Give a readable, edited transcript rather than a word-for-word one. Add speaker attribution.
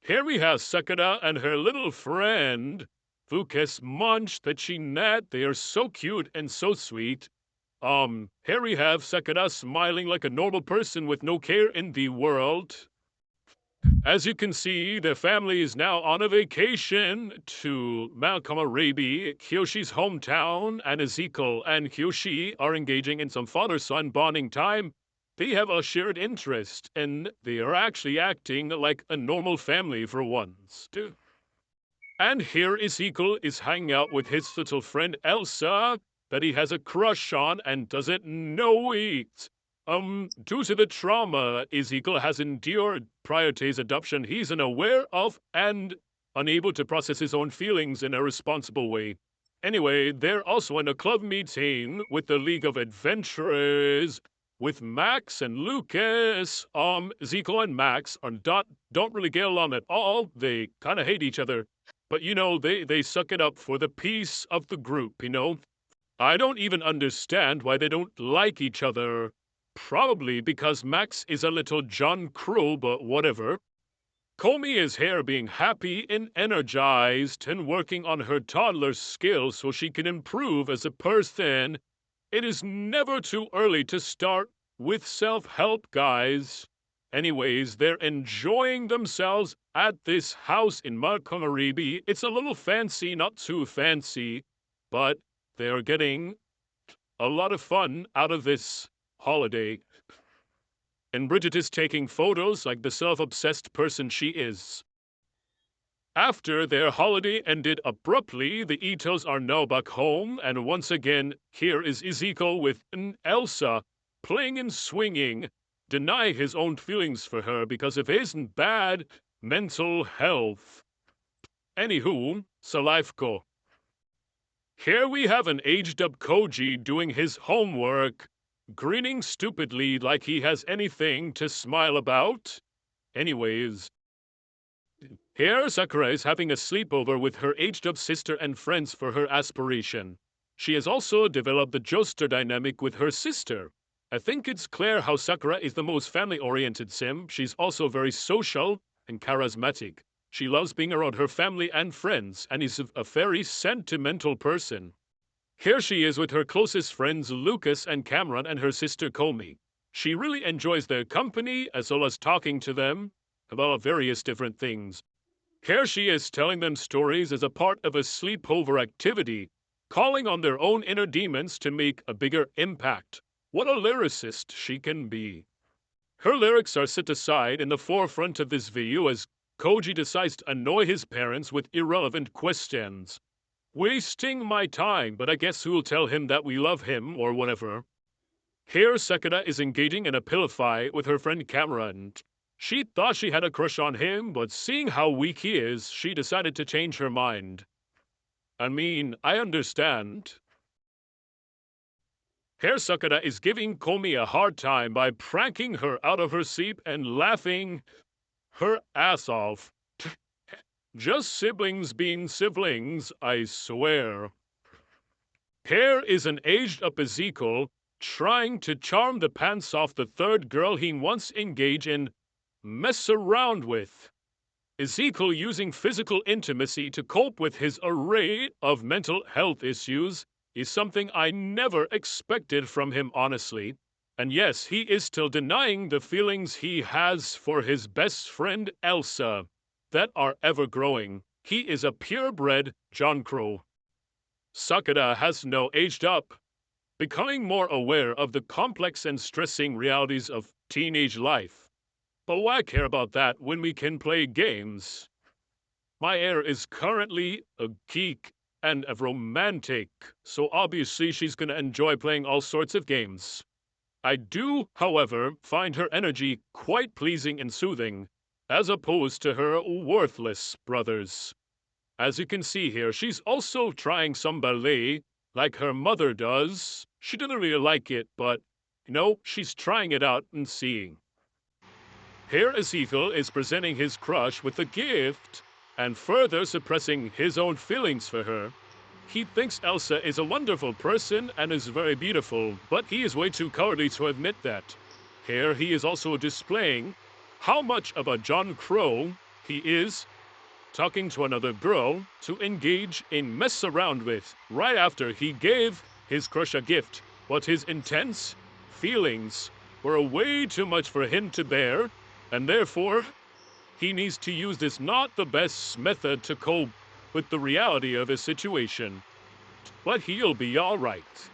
Speaker 1: Here we have Sakura and her little friend, Fukas Munch that she met. They are so cute and so sweet. Here we have Sakura smiling like a normal person with no care in the world. As you can see, the family is now on a vacation to Malcolm Arabi, Kyoshi's hometown, and Ezekiel and Kyoshi are engaging in some father-son bonding time. They have a shared interest, and they are actually acting like a normal family for once. And here Ezekiel is hanging out with his little friend Elsa that he has a crush on and doesn't know it. Due to the trauma Ezekiel has endured prior to his adoption, he's unaware of and unable to process his own feelings in a responsible way. Anyway, they're also in a club meeting with the League of Adventurers with Max and Lucas. Ezekiel and Max don't really get along at all. They kind of hate each other. But they suck it up for the peace of the group. I don't even understand why they don't like each other. Probably because Max is a little John Cruel, but whatever. Komi is here being happy and energized and working on her toddler skills so she can improve as a person. It is never too early to start with self-help, guys. Anyways, they're enjoying themselves at this house in Markamaribi. It's a little fancy, not too fancy, but they're getting a lot of fun out of this holiday. And Bridgette is taking photos like the self-obsessed person she is. After their holiday ended abruptly, the Itos are now back home, and once again, here is Ezekiel with Elsa, playing and swinging, deny his own feelings for her because of his bad mental health. Anywho, Salifeko. Here we have an aged-up Koji doing his homework, grinning stupidly like he has anything to smile about. Anyways, here Sakura is having a sleepover with her aged-up sister and friends for her aspiration. She has also developed the Joester dynamic with her sister. I think it's clear how Sakura is the most family-oriented sim. She's also very social and charismatic. She loves being around her family and friends, and is a very sentimental person. Here she is with her closest friends Lucas and Cameron and her sister Komi. She really enjoys their company as well as talking to them about various different things. Here she is telling them stories as a part of a sleepover activity, calling on their own inner demons to make a bigger impact. What a lyricist she can be. Her lyrics are set aside in the forefront of this video as Koji decides to annoy his parents with irrelevant questions. Wasting my time, but I guess who'll tell him that we love him or whatever. Here Sakura is engaging in a pillow fight with her friend Cameron. She thought she had a crush on him, but seeing how weak he is, she decided to change her mind. I mean, I understand. Here Sakura is giving Komi a hard time by pranking her out of her sleep and laughing her ass off. Just siblings being siblings, I swear. Here is an aged-up Ezekiel trying to charm the pants off the third girl he once engaged in mess around with. Ezekiel using physical intimacy to cope with his array of mental health issues is something I never expected from him, honestly. And yes, he is still denying the feelings he has for his best friend Elsa that are ever growing. He is a purebred John Crow. Sakura has now aged up, becoming more aware of the complex and stressing realities of teenage life. But why care about that when we can play games? My heir is currently a geek and a romantic, so obviously she's gonna enjoy playing all sorts of games. I do, however, find her energy quite pleasing and soothing, as opposed to her worthless brothers. As you can see here, she's also trying some ballet, like her mother does. She didn't really like it, but, she's trying it out and seeing. Here Ezekiel is presenting his crush with a gift, and further suppressing his own feelings for her. He thinks Elsa is a wonderful person and is very beautiful, but he is way too cowardly to admit that. Here he is also displaying how much of a John Crow He is talking to another girl to engage in mess around with right after he gave his crush a gift. But his intense feelings were way too much for him to bear, and therefore he needs to use this not the best method to cope with the reality of his situation. But he'll be alright.